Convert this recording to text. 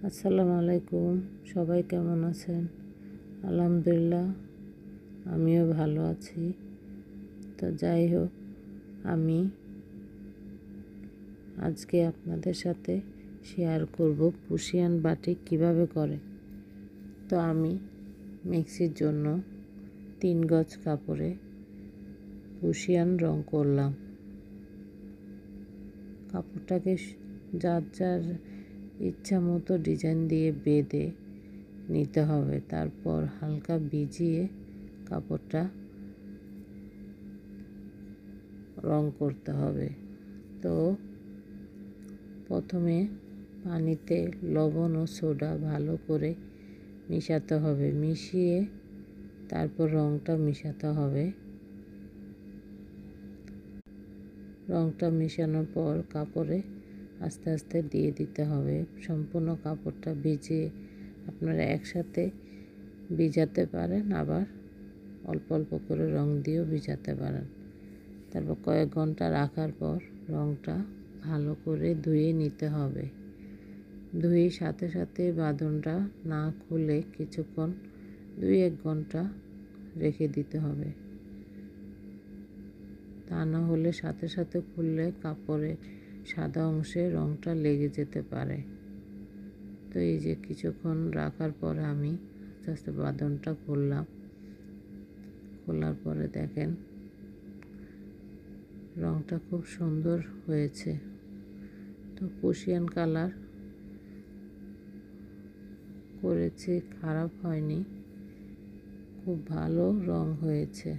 আসসালামু আলাইকুম। সবাই কেমন আছেন? আলহামদুলিল্লাহ, আমিও ভালো আছি। তো যাই হোক, আমি আজকে আপনাদের সাথে শেয়ার করব পুশিয়ান বাটিক কিভাবে করে। তো আমি মিক্সির জন্য 3 গজ কাপড়ে পুশিয়ান রং করলাম। কাপড়টাকে যার যার ইচ্ছা মতো ডিজাইন দিয়ে বেঁধে নিতে হবে। তারপর হালকা ভিজিয়ে কাপড়টা রং করতে হবে। তো প্রথমে পানিতে লবণ ও সোডা ভালো করে মিশাতে হবে। মিশিয়ে তারপর রংটা মিশাতে হবে। রংটা মেশানোর পর কাপড়ে আস্তে আস্তে দিয়ে দিতে হবে। সম্পূর্ণ কাপড়টা ভিজিয়ে আপনারা একসাথে ভিজাতে পারেন, আবার অল্প অল্প করে রং দিয়েও ভিজাতে পারেন। তারপর কয়েক ঘন্টা রাখার পর রংটা ভালো করে ধুয়ে নিতে হবে। ধুয়ে সাথে সাথে বাঁধনটা না খুলে কিছুক্ষণ 2-1 ঘন্টা রেখে দিতে হবে। তা না হলে সাথে সাথে খুললে কাপড়ে সাদা অংশে রংটা লেগে যেতে পারে। তো এই যে কিছুক্ষণ রাখার পর আমি আস্তে আস্তে বাঁধনটা খুললাম। খোলার পরে দেখেন রংটা খুব সুন্দর হয়েছে। তো পুশিয়ান কালার করেছি, খারাপ হয়নি, খুব ভালো রং হয়েছে।